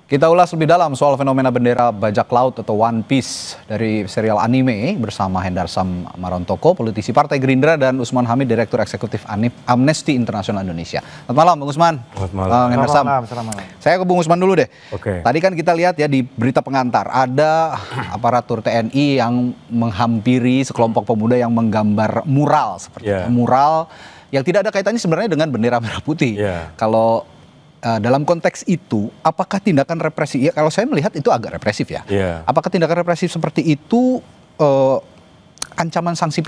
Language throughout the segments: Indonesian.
Kita ulas lebih dalam soal fenomena bendera bajak laut atau One Piece dari serial anime bersama Hendarsam Marontoko, politisi Partai Gerindra, dan Usman Hamid, Direktur Eksekutif Amnesty International Indonesia. Selamat malam, Bung Usman. Selamat malam. Hendarsam. Selamat malam. Saya ke Bung Usman dulu deh. Oke. Tadi kan kita lihat ya di berita pengantar, ada aparatur TNI yang menghampiri sekelompok pemuda yang menggambar mural seperti mural yang tidak ada kaitannya sebenarnya dengan bendera merah putih. Kalau dalam konteks itu, apakah tindakan represi? Ya, kalau saya melihat itu agak represif ya. Apakah tindakan represif seperti itu ancaman sanksi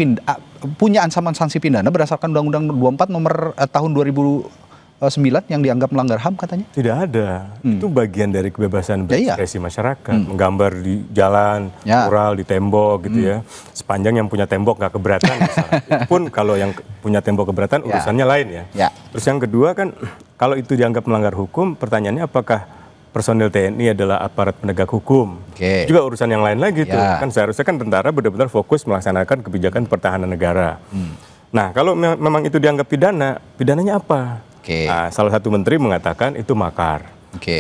punya ancaman sanksi pidana berdasarkan Undang-Undang 24 nomor tahun 2009 yang dianggap melanggar HAM katanya? Tidak ada. Itu bagian dari kebebasan berekspresi masyarakat. Menggambar di jalan, mural di tembok gitu ya. Sepanjang yang punya tembok nggak keberatan. Itu pun kalau yang punya tembok keberatan urusannya lain ya. Terus yang kedua kan, kalau itu dianggap melanggar hukum, pertanyaannya apakah personil TNI adalah aparat penegak hukum? Juga urusan yang lain lagi tuh. Kan seharusnya kan tentara benar-benar fokus melaksanakan kebijakan pertahanan negara. Nah, kalau memang itu dianggap pidana, pidananya apa? Nah, salah satu menteri mengatakan itu makar.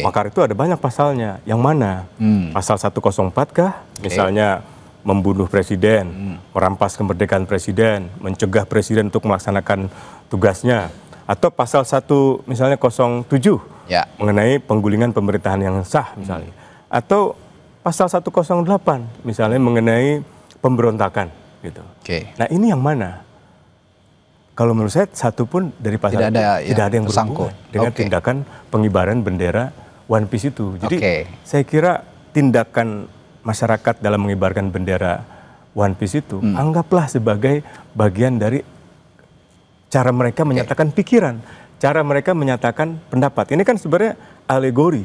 Makar itu ada banyak pasalnya. Yang mana? Pasal 104 kah? Misalnya membunuh presiden, merampas kemerdekaan presiden, mencegah presiden untuk melaksanakan tugasnya. Atau pasal 1 misalnya 07 mengenai penggulingan pemerintahan yang sah misalnya. Atau pasal 108 misalnya mengenai pemberontakan gitu. Nah, ini yang mana? Kalau menurut saya satu pun dari pasal tidak ada yang berhubungan dengan tindakan pengibaran bendera One Piece itu. Jadi saya kira tindakan masyarakat dalam mengibarkan bendera One Piece itu anggaplah sebagai bagian dari cara mereka menyatakan pikiran, cara mereka menyatakan pendapat. Ini kan sebenarnya alegori.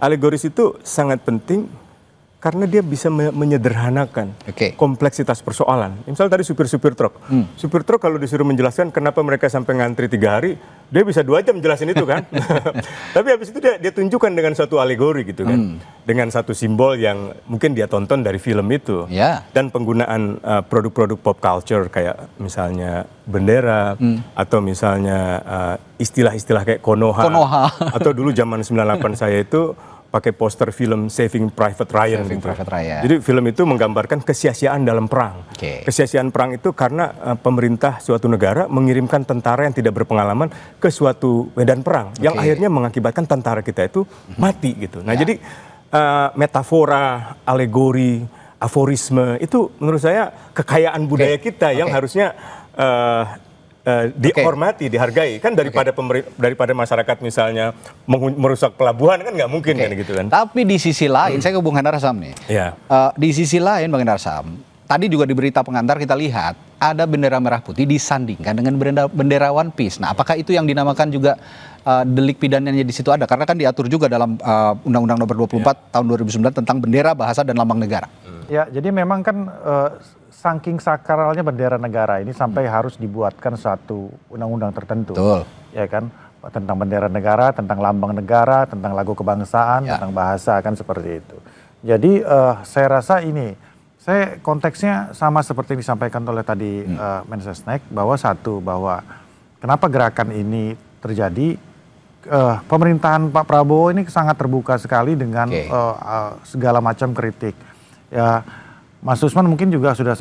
Alegoris itu sangat penting karena dia bisa menyederhanakan kompleksitas persoalan. Misalnya tadi supir-supir truk. Supir truk kalau disuruh menjelaskan kenapa mereka sampai ngantri 3 hari, dia bisa 2 jam jelasin itu kan. Tapi habis itu dia tunjukkan dengan satu alegori gitu kan. Dengan satu simbol yang mungkin dia tonton dari film itu. Dan penggunaan produk-produk pop culture kayak misalnya bendera, atau misalnya istilah-istilah kayak Konoha. Atau dulu zaman 98 saya itu pakai poster film Saving Private Ryan. Jadi film itu menggambarkan kesia-siaan dalam perang. Kesia-siaan perang itu karena pemerintah suatu negara mengirimkan tentara yang tidak berpengalaman ke suatu medan perang, yang akhirnya mengakibatkan tentara kita itu mati gitu. Nah, jadi metafora, alegori, aforisme itu menurut saya kekayaan budaya kita yang harusnya dihormati, dihargai kan, daripada masyarakat misalnya merusak pelabuhan kan nggak mungkin kan gitu kan. Tapi di sisi lain, saya ke Bung Hendarsam nih. Di sisi lain Bang Hendarsam, tadi juga di berita pengantar kita lihat ada bendera merah putih disandingkan dengan bendera One Piece. Nah, apakah itu yang dinamakan juga delik pidananya di situ ada? Karena kan diatur juga dalam Undang-Undang Nomor 24 tahun 2009 tentang bendera, bahasa dan lambang negara. Ya, jadi memang kan saking sakralnya bendera negara ini sampai harus dibuatkan satu undang-undang tertentu. Ya kan, tentang bendera negara, tentang lambang negara, tentang lagu kebangsaan, tentang bahasa, kan seperti itu. Jadi saya rasa ini, saya konteksnya sama seperti yang disampaikan oleh tadi Mensesnek, bahwa kenapa gerakan ini terjadi, pemerintahan Pak Prabowo ini sangat terbuka sekali dengan segala macam kritik. Ya, Mas Usman mungkin juga sudah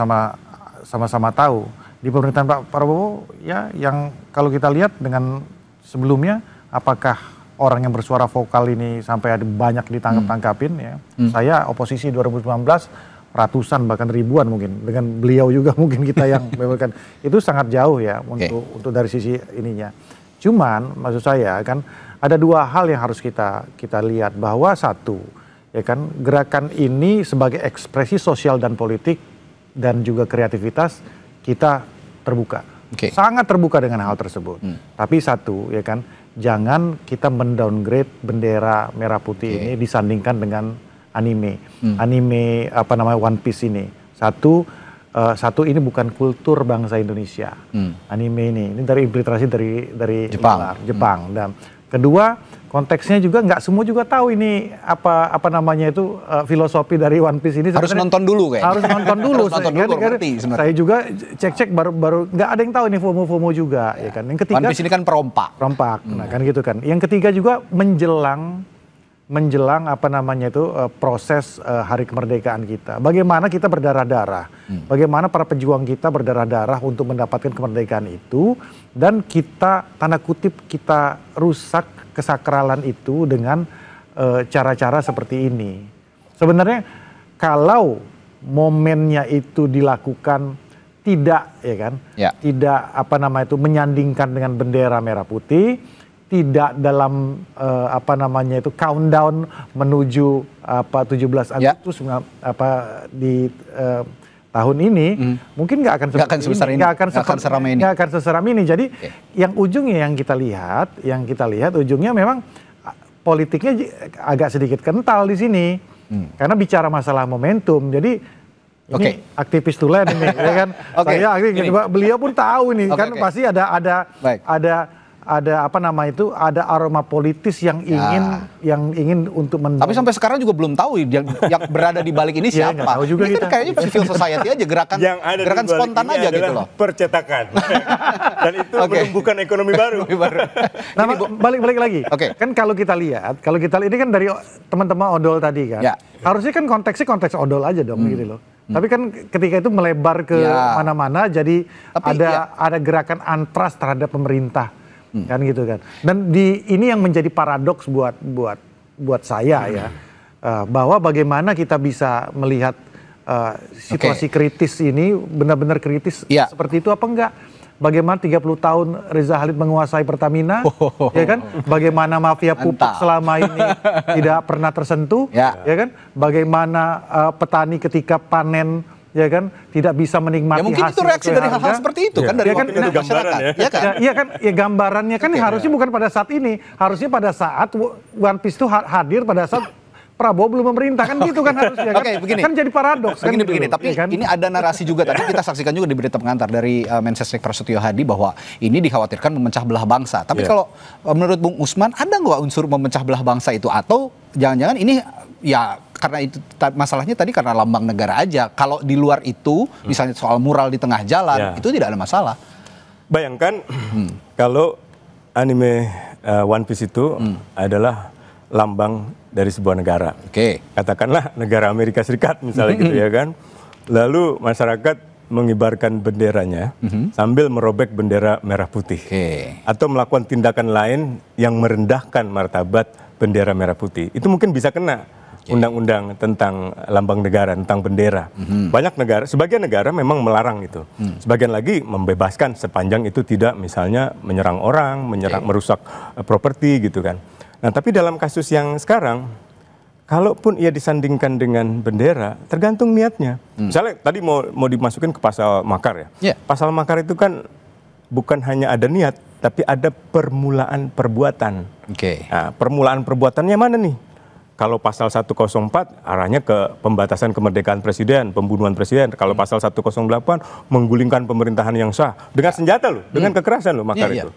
sama-sama tahu di pemerintahan Pak Prabowo ya, yang kalau kita lihat dengan sebelumnya, apakah orang yang bersuara vokal ini sampai ada banyak ditangkap-tangkapin ya. Saya oposisi 2019 ratusan bahkan ribuan mungkin, dengan beliau juga mungkin kita yang memberikan itu sangat jauh ya untuk dari sisi ininya. Cuman maksud saya kan ada 2 hal yang harus kita lihat, bahwa satu ya kan, gerakan ini sebagai ekspresi sosial dan politik dan juga kreativitas kita terbuka, sangat terbuka dengan hal tersebut. Tapi satu ya kan, jangan kita mendowngrade bendera merah putih ini disandingkan dengan anime One Piece ini. Satu ini bukan kultur bangsa Indonesia. Anime ini dari infiltrasi dari Jepang. Dan kedua, konteksnya juga nggak semua juga tahu ini apa namanya itu filosofi dari One Piece ini. Harus nonton dulu kayaknya. Harus nonton dulu. Saya juga cek baru nggak ada yang tahu ini FOMO juga ya kan. Yang ketiga, One Piece ini kan perompak. Nah kan gitu kan. Yang ketiga juga menjelang menjelang proses hari kemerdekaan kita. Bagaimana kita berdarah-darah, bagaimana para pejuang kita berdarah-darah untuk mendapatkan kemerdekaan itu, dan kita tanda kutip kita rusak kesakralan itu dengan cara-cara seperti ini. Sebenarnya kalau momennya itu dilakukan tidak, ya kan, tidak menyandingkan dengan bendera merah putih, tidak dalam countdown menuju 17 Agustus di tahun ini, mungkin nggak akan sebesar ini, nggak akan seseram ini. Jadi yang ujungnya yang kita lihat ujungnya memang politiknya agak sedikit kental di sini, karena bicara masalah momentum. Jadi ini aktivis tulen ini, ya kan? Saya aktivis, beliau pun tahu ini kan pasti ada aroma politis yang ingin untuk Tapi sampai sekarang juga belum tahu yang berada di balik ini siapa. Tahu juga ini kan kayaknya civil society aja, gerakan spontan aja gitu loh. Percetakan. Dan itu menumbuhkan ekonomi baru. Nah, balik lagi. Kan kalau kita lihat ini kan dari teman-teman odol tadi kan. Harusnya kan konteksnya konteks odol aja dong gitu loh. Tapi kan ketika itu melebar ke mana-mana, jadi ada gerakan antras terhadap pemerintah. Kan gitu kan. Dan ini yang menjadi paradoks buat saya ya, bahwa bagaimana kita bisa melihat situasi kritis ini benar-benar kritis seperti itu apa enggak? Bagaimana 30 tahun Reza Khalid menguasai Pertamina, ya kan? Bagaimana mafia pupuk selama ini tidak pernah tersentuh, ya kan? Bagaimana petani ketika panen, ya kan, tidak bisa menikmati hasil. Ya mungkin itu reaksi dari hal-hal seperti itu kan dari masyarakat. Iya kan, ya gambarannya kan harusnya bukan pada saat ini, harusnya pada saat One Piece itu hadir pada saat Prabowo belum memerintah kan gitu kan harusnya kan. Begini. Kan jadi paradoks kan. Begini, tapi kan? Ini ada narasi juga tadi kita saksikan juga di berita pengantar dari Mensesnek Prasetyo Hadi bahwa ini dikhawatirkan memecah belah bangsa. Tapi kalau menurut Bung Usman ada nggak unsur memecah belah bangsa itu, atau jangan-jangan ini ya karena itu masalahnya tadi karena lambang negara aja. Kalau di luar itu misalnya soal mural di tengah jalan itu tidak ada masalah. Bayangkan kalau anime One Piece itu adalah lambang dari sebuah negara. Katakanlah negara Amerika Serikat misalnya gitu ya kan. Lalu masyarakat mengibarkan benderanya sambil merobek bendera merah putih. Atau melakukan tindakan lain yang merendahkan martabat bendera merah putih. Itu mungkin bisa kena undang-undang tentang lambang negara, tentang bendera. Banyak negara, sebagian negara memang melarang itu. Sebagian lagi membebaskan sepanjang itu tidak misalnya menyerang orang, merusak properti gitu kan. Nah, tapi dalam kasus yang sekarang, kalaupun ia disandingkan dengan bendera, tergantung niatnya. Misalnya tadi mau dimasukin ke pasal makar ya. Pasal makar itu kan bukan hanya ada niat, tapi ada permulaan perbuatan. Nah, permulaan perbuatannya mana nih? Kalau pasal 104 arahnya ke pembatasan kemerdekaan presiden, pembunuhan presiden. Kalau pasal 108 menggulingkan pemerintahan yang sah dengan senjata loh, dengan kekerasan loh makar itu.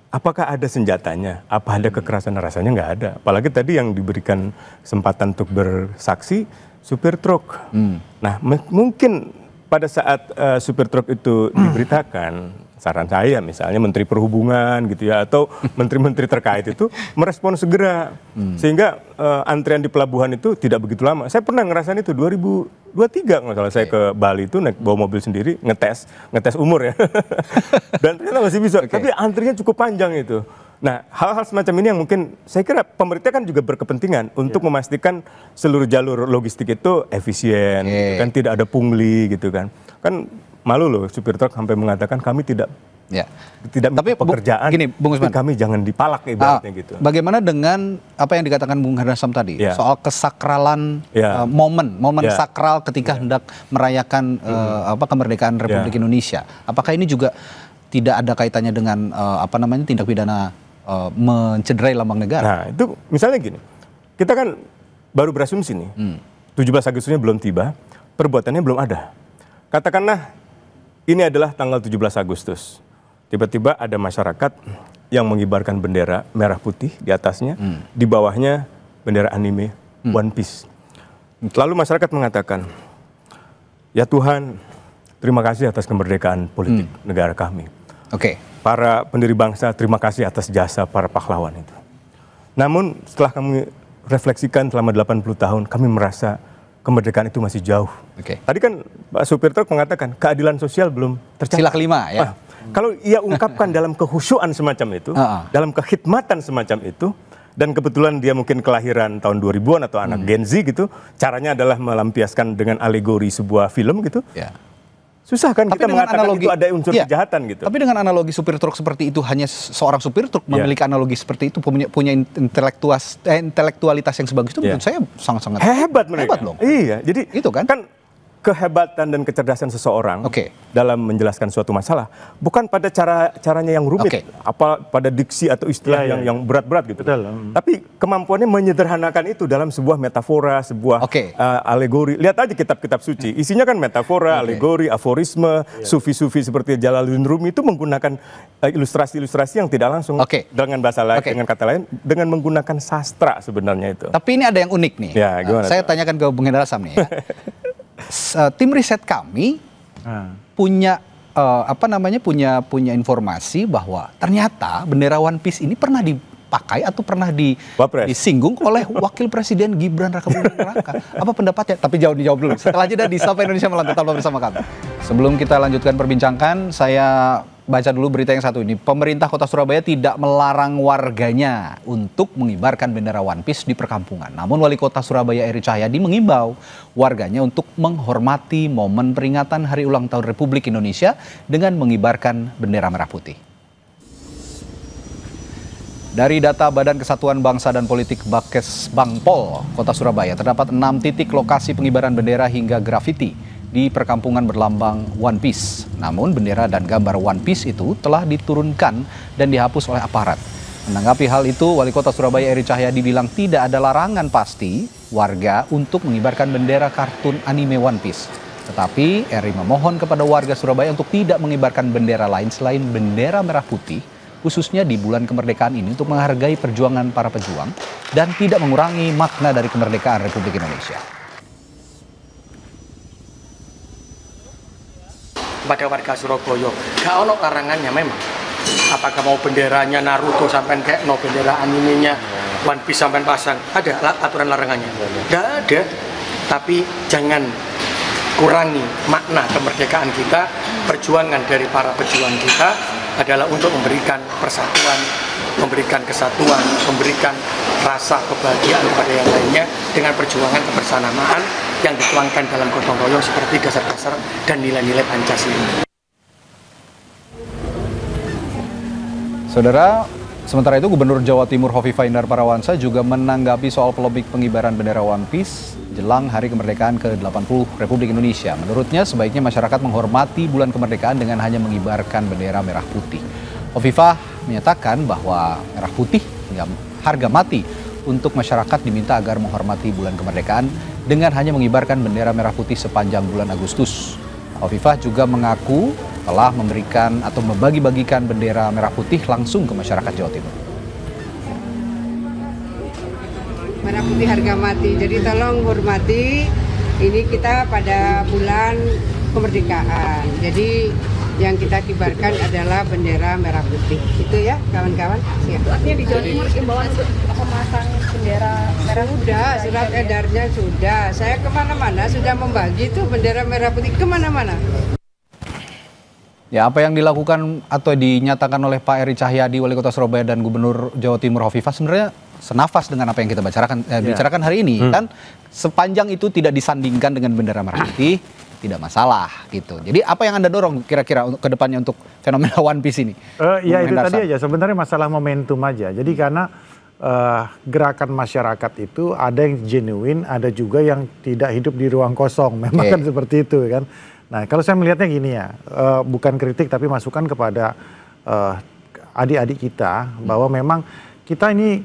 Apakah ada senjatanya? Apa ada kekerasan? Rasanya nggak ada. Apalagi tadi yang diberikan kesempatan untuk bersaksi supir truk. Nah, mungkin pada saat supir truk itu diberitakan, saran saya misalnya Menteri Perhubungan gitu ya, atau menteri-menteri terkait itu merespon segera. Sehingga antrian di pelabuhan itu tidak begitu lama. Saya pernah ngerasain itu 2023 nggak salah, saya ke Bali itu naik bawa mobil sendiri, ngetes umur ya. Dan ternyata masih bisa, tapi antrinya cukup panjang itu. Nah, hal-hal semacam ini yang mungkin saya kira pemerintah kan juga berkepentingan untuk memastikan seluruh jalur logistik itu efisien, gitu kan, tidak ada pungli gitu kan. Kan malu loh supir truk sampai mengatakan kami tidak tapi pekerjaan, gini, Bung Usman, kami jangan dipalak ibaratnya gitu. Bagaimana dengan apa yang dikatakan Bung Hardasam tadi soal kesakralan momen sakral ketika hendak merayakan kemerdekaan Republik Indonesia? Apakah ini juga tidak ada kaitannya dengan tindak pidana mencederai lambang negara? Nah, itu misalnya gini. Kita kan baru berasumsi nih. 17 Agustusnya belum tiba, perbuatannya belum ada. Katakanlah ini adalah tanggal 17 Agustus. Tiba-tiba ada masyarakat yang mengibarkan bendera merah putih di atasnya, di bawahnya bendera anime One Piece. Lalu masyarakat mengatakan, ya Tuhan, terima kasih atas kemerdekaan politik negara kami. Para pendiri bangsa, terima kasih atas jasa para pahlawan itu. Namun setelah kami refleksikan selama 80 tahun, kami merasa kemerdekaan itu masih jauh. Tadi kan Pak Supir Truk mengatakan keadilan sosial belum tercapai. Sila kelima ya. Kalau ia ungkapkan dalam kehusyuan semacam itu, dalam kekhidmatan semacam itu, dan kebetulan dia mungkin kelahiran tahun 2000-an atau anak Gen Z gitu, caranya adalah melampiaskan dengan alegori sebuah film gitu. Susah kan kita mengatakan itu ada unsur kejahatan gitu. Tapi dengan analogi supir truk seperti itu, hanya seorang supir truk memiliki analogi seperti itu, punya intelektualitas yang sebagus itu, menurut saya sangat-sangat hebat mereka. Hebat loh. Iya, jadi itu kan kehebatan dan kecerdasan seseorang dalam menjelaskan suatu masalah bukan pada caranya yang rumit, apa pada diksi atau istilah yang berat-berat gitu. Tapi kemampuannya menyederhanakan itu dalam sebuah metafora, sebuah alegori. Lihat aja kitab-kitab suci, isinya kan metafora, alegori, aforisme, sufi-sufi seperti Jalaluddin Rumi itu menggunakan ilustrasi-ilustrasi yang tidak langsung dengan bahasa lain, dengan kata lain, dengan menggunakan sastra sebenarnya itu. Tapi ini ada yang unik nih. Saya tanyakan ke Bung Hendra Sam nih ya. Tim riset kami punya punya informasi bahwa ternyata bendera One Piece ini pernah dipakai atau pernah disinggung oleh Wakil Presiden Gibran Rakabuming Raka. Apa pendapatnya? Tapi dijawab dulu. Setelah jeda di Sapa Indonesia Malam, tetaplah bersama kami. Sebelum kita lanjutkan perbincangan, saya baca dulu berita yang satu ini. Pemerintah Kota Surabaya tidak melarang warganya untuk mengibarkan bendera One Piece di perkampungan. Namun Wali Kota Surabaya Eri Cahyadi mengimbau warganya untuk menghormati momen peringatan Hari Ulang Tahun Republik Indonesia dengan mengibarkan bendera merah putih. Dari data Badan Kesatuan Bangsa dan Politik Bangpol Kota Surabaya, terdapat 6 titik lokasi pengibaran bendera hingga grafiti di perkampungan berlambang One Piece. Namun bendera dan gambar One Piece itu telah diturunkan dan dihapus oleh aparat. Menanggapi hal itu, Wali Kota Surabaya Eri Cahyadi bilang tidak ada larangan pasti warga untuk mengibarkan bendera kartun anime One Piece. Tetapi Eri memohon kepada warga Surabaya untuk tidak mengibarkan bendera lain selain bendera merah putih, khususnya di bulan kemerdekaan ini untuk menghargai perjuangan para pejuang dan tidak mengurangi makna dari kemerdekaan Republik Indonesia. Pada warga Surabaya, gak ono larangannya memang. Apakah mau benderanya Naruto sampai kayak no bendera animenya One Piece sampai pasang, ada aturan larangannya? Gak ada. Tapi jangan kurangi makna kemerdekaan kita. Perjuangan dari para pejuang kita adalah untuk memberikan persatuan, memberikan kesatuan, memberikan rasa kebahagiaan kepada yang lainnya dengan perjuangan kebersamaan yang dituangkan dalam gotong royong seperti dasar-dasar dan nilai-nilai Pancasila. Saudara, sementara itu Gubernur Jawa Timur Hovifah Indar Parawansa juga menanggapi soal polemik pengibaran bendera One Piece jelang Hari Kemerdekaan ke-80 Republik Indonesia. Menurutnya sebaiknya masyarakat menghormati bulan kemerdekaan dengan hanya mengibarkan bendera merah putih. Hovifah menyatakan bahwa merah putih harga mati untuk masyarakat diminta agar menghormati bulan kemerdekaan dengan hanya mengibarkan bendera merah putih sepanjang bulan Agustus. Hovifah juga mengaku telah memberikan atau membagi-bagikan bendera merah putih langsung ke masyarakat Jawa Timur. Merah putih harga mati, jadi tolong hormati, ini kita pada bulan kemerdekaan, jadi yang kita kibarkan adalah bendera merah putih, itu ya kawan-kawan. Artinya di Jawa Timur imbauan untuk memasang bendera merah putih? Surat edarnya sudah, saya kemana-mana sudah membagi itu bendera merah putih kemana-mana. Ya, apa yang dilakukan atau dinyatakan oleh Pak Eri Cahyadi, Wali Kota Surabaya dan Gubernur Jawa Timur Hovifah sebenarnya senafas dengan apa yang kita bicarakan hari ini. Kan sepanjang itu tidak disandingkan dengan bendera merah putih, tidak masalah gitu. Jadi apa yang Anda dorong kira-kira ke depannya untuk fenomena One Piece ini? Ya itu tadi aja, sebenarnya masalah momentum aja. Jadi karena gerakan masyarakat itu ada yang genuine, ada juga yang tidak hidup di ruang kosong. Memang kan seperti itu kan. Nah, kalau saya melihatnya gini ya, bukan kritik tapi masukan kepada adik-adik kita bahwa memang kita ini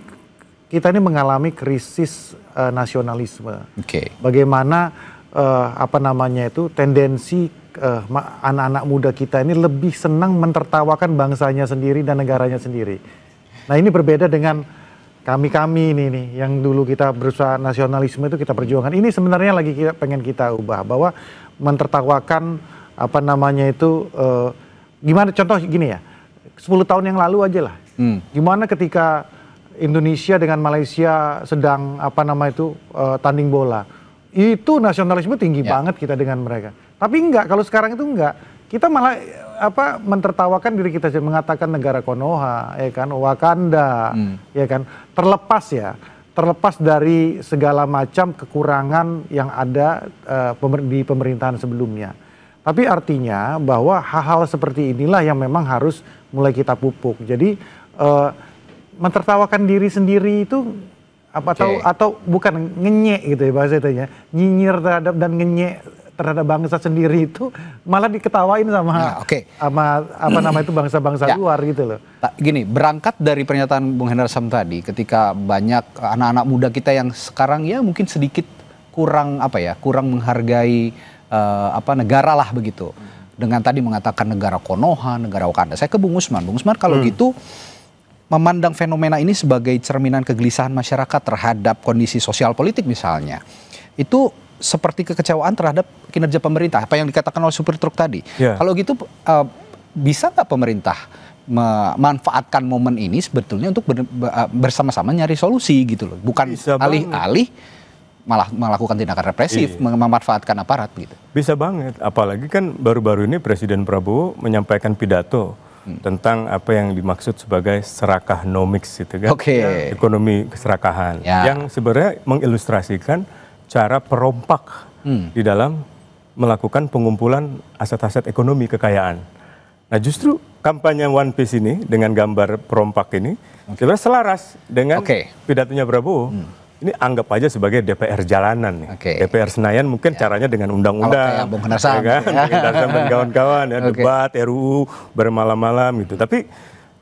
mengalami krisis nasionalisme. Bagaimana tendensi anak-anak muda kita ini lebih senang mentertawakan bangsanya sendiri dan negaranya sendiri. Nah, ini berbeda dengan kami ini nih yang dulu kita berusaha nasionalisme itu kita perjuangkan. Ini sebenarnya lagi pengen kita ubah bahwa mentertawakan gimana contoh gini ya, 10 tahun yang lalu aja lah. Gimana ketika Indonesia dengan Malaysia sedang tanding bola. Itu nasionalisme tinggi banget kita dengan mereka. Tapi enggak, kalau sekarang itu enggak. Kita malah mentertawakan diri kita sendiri, mengatakan negara Konoha, ya kan, Wakanda, ya kan, terlepas dari segala macam kekurangan yang ada di pemerintahan sebelumnya. Tapi artinya bahwa hal-hal seperti inilah yang memang harus mulai kita pupuk. Jadi mentertawakan diri sendiri itu atau bukan ngenyek gitu ya bahasa itunya, nyinyir terhadap dan ngenyek terhadap bangsa sendiri itu malah diketawain sama bangsa-bangsa luar gitu loh. Gini, berangkat dari pernyataan Bung Hendar Sam tadi, ketika banyak anak-anak muda kita yang sekarang ya mungkin sedikit kurang menghargai negara lah begitu. Dengan tadi mengatakan negara Konoha, negara Wakanda. Saya ke Bung Usman. Bung Usman, kalau gitu memandang fenomena ini sebagai cerminan kegelisahan masyarakat terhadap kondisi sosial politik misalnya, itu seperti kekecewaan terhadap kinerja pemerintah, apa yang dikatakan oleh supir truk tadi. Kalau gitu bisa nggak pemerintah memanfaatkan momen ini sebetulnya untuk bersama-sama nyari solusi gitu loh, bukan alih-alih malah melakukan tindakan represif, memanfaatkan aparat gitu. Bisa banget, apalagi kan baru-baru ini Presiden Prabowo menyampaikan pidato tentang apa yang dimaksud sebagai serakahnomics gitu kan, ekonomi keserakahan, yang sebenarnya mengilustrasikan cara perompak di dalam melakukan pengumpulan aset-aset ekonomi kekayaan. Nah justru kampanye One Piece ini dengan gambar perompak ini sebenarnya selaras dengan pidatonya Prabowo. Ini anggap aja sebagai DPR jalanan nih. DPR Senayan mungkin caranya dengan undang-undang, Bung Hendar Sam, dan kawan-kawan ya, debat RUU bermalam-malam gitu. Tapi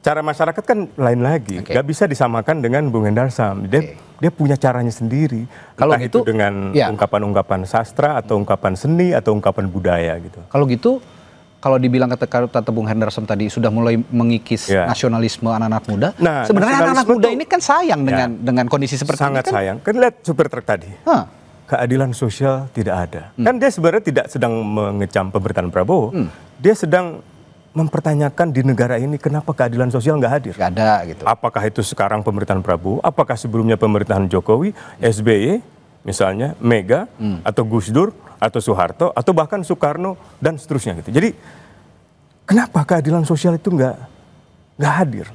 cara masyarakat kan lain lagi, nggak bisa disamakan dengan Bung Hendar Sam. Dia punya caranya sendiri. Kalau gitu, itu dengan ungkapan-ungkapan sastra atau ungkapan seni atau ungkapan budaya gitu. Kalau gitu, kalau dibilang kata Bung Hendar Sam tadi sudah mulai mengikis nasionalisme anak-anak muda, sebenarnya anak-anak muda ini kan sayang dengan kondisi seperti sangat ini kan? Sayang. Kan lihat supir truk tadi. Keadilan sosial tidak ada. Kan dia sebenarnya tidak sedang mengecam pemerintahan Prabowo. Dia sedang mempertanyakan di negara ini kenapa keadilan sosial nggak hadir. Nggak ada gitu. Apakah itu sekarang pemerintahan Prabowo, apakah sebelumnya pemerintahan Jokowi, SBY, misalnya Mega, atau Gus Dur, atau Soeharto, atau bahkan Soekarno, dan seterusnya gitu. Jadi kenapa keadilan sosial itu nggak hadir?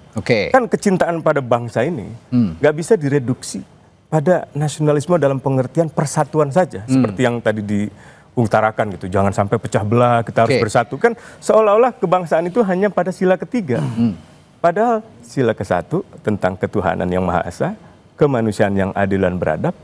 Kan kecintaan pada bangsa ini nggak bisa direduksi pada nasionalisme dalam pengertian persatuan saja, seperti yang tadi diutarakan gitu. Jangan sampai pecah belah, kita harus bersatu. Kan seolah-olah kebangsaan itu hanya pada sila ketiga. Padahal sila ke-1 tentang ketuhanan yang Maha Esa, kemanusiaan yang adil dan beradab,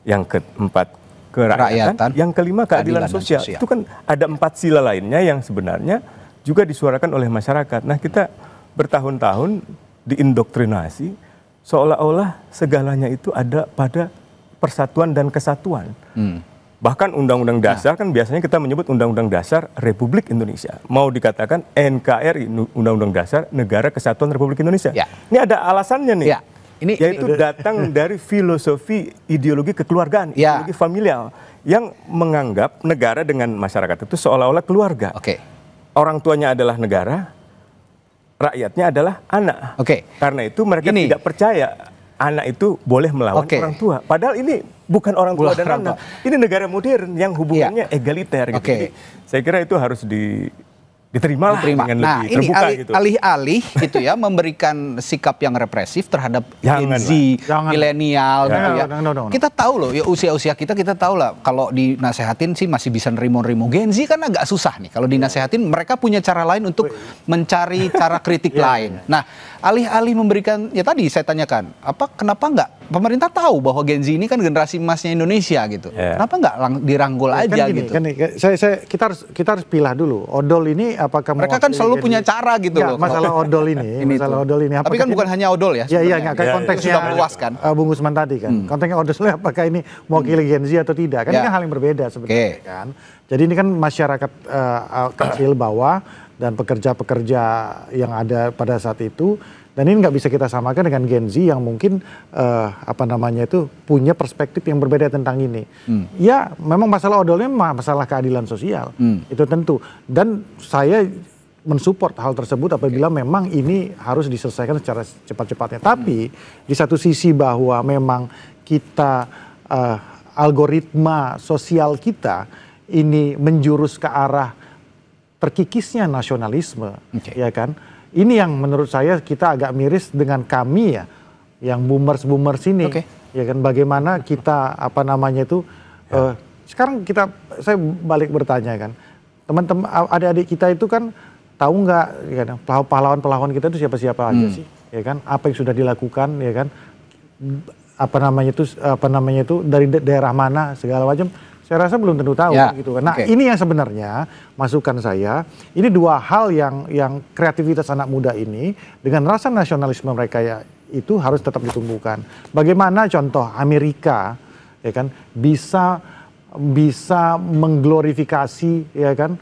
yang ke-4 kerakyatan, yang kelima keadilan sosial. Itu kan ada 4 sila lainnya yang sebenarnya juga disuarakan oleh masyarakat. Nah kita bertahun-tahun diindoktrinasi seolah-olah segalanya itu ada pada persatuan dan kesatuan. Bahkan Undang-Undang Dasar kan biasanya kita menyebut Undang-Undang Dasar Republik Indonesia. Mau dikatakan NKRI, Undang-Undang Dasar Negara Kesatuan Republik Indonesia. Ini ada alasannya nih. Yaitu datang dari filosofi ideologi kekeluargaan, ideologi familial yang menganggap negara dengan masyarakat itu seolah-olah keluarga. Orang tuanya adalah negara, rakyatnya adalah anak. Karena itu mereka tidak percaya anak itu boleh melawan orang tua. Padahal ini bukan orang tua dan anak. Ini negara modern yang hubungannya egaliter gitu. Jadi saya kira itu harus diterima dengan lebih terbuka gitu. Alih-alih gitu ya memberikan sikap yang represif terhadap Gen Z, milenial gitu ya. Kita tahu loh ya usia-usia kita tahu lah kalau dinasehatin sih masih bisa nerimo-nerimo. Gen Z kan agak susah nih kalau dinasehatin, mereka punya cara lain untuk mencari cara kritik lain. Nah, alih-alih memberikan ya tadi saya tanyakan, kenapa enggak pemerintah tahu bahwa Gen Z ini kan generasi emasnya Indonesia gitu. Kenapa enggak dirangkul aja gitu. Kita harus pilah dulu. Odol ini apakah mereka kan selalu punya cara gitu loh. Masalah odol ini, tapi kan bukan hanya odol ya. Iya, kayak konteksnya sudah meluas kan. Bung Usman tadi kan. Konteksnya odol apakah ini mewakili Gen Z atau tidak? Kan ini kan hal yang berbeda sebenarnya kan. Jadi ini kan masyarakat kecil bawah dan pekerja-pekerja yang ada pada saat itu. Dan ini nggak bisa kita samakan dengan Gen Z yang mungkin punya perspektif yang berbeda tentang ini. Ya memang masalah odolnya masalah keadilan sosial, itu tentu. Dan saya mensupport hal tersebut apabila memang ini harus diselesaikan secara cepat-cepatnya. Tapi di satu sisi bahwa memang kita algoritma sosial kita ini menjurus ke arah terkikisnya nasionalisme, ya kan? Ini yang menurut saya kita agak miris dengan kami ya, yang boomers ini, ya kan? Bagaimana kita sekarang saya balik bertanya kan, teman-teman adik-adik kita itu kan tahu nggak, ya kan, pahlawan-pahlawan kita itu siapa-siapa aja sih, ya kan? Apa yang sudah dilakukan, ya kan? Apa namanya itu dari daerah mana segala macam. Saya rasa belum tentu tahu gitu kan. Nah, ini yang sebenarnya masukan saya, ini dua hal yang kreativitas anak muda ini dengan rasa nasionalisme mereka ya itu harus tetap ditumbuhkan. Bagaimana contoh Amerika, ya kan, bisa mengglorifikasi, ya kan,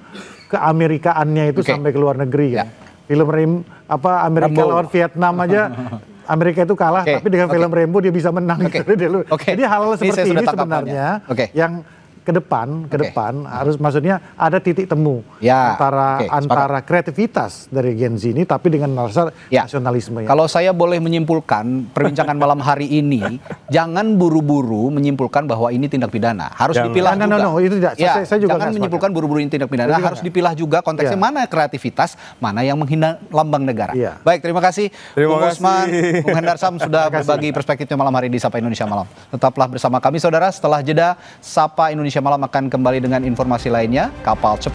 keamerikaannya itu sampai ke luar negeri kan. Film Amerika lawan Vietnam aja Amerika itu kalah, tapi dengan film Rambo dia bisa menang gitu. Jadi hal seperti ini sebenarnya yang ke depan harus, maksudnya ada titik temu antara kreativitas dari Gen Z ini tapi dengan rasa nasionalisme. Kalau saya boleh menyimpulkan perbincangan malam hari ini, jangan buru-buru menyimpulkan bahwa ini tindak pidana. Harus dipilah juga. Itu tidak. Saya juga jangan menyimpulkan buru-buru ini tindak pidana. Harus dipilah juga konteksnya mana kreativitas, mana yang menghina lambang negara. Baik, terima kasih Bung Usman, Bung Hendar Sam sudah berbagi perspektifnya malam hari di Sapa Indonesia Malam. Tetaplah bersama kami saudara, setelah jeda Sapa Indonesia Malam akan kembali dengan informasi lainnya. Kapal cepat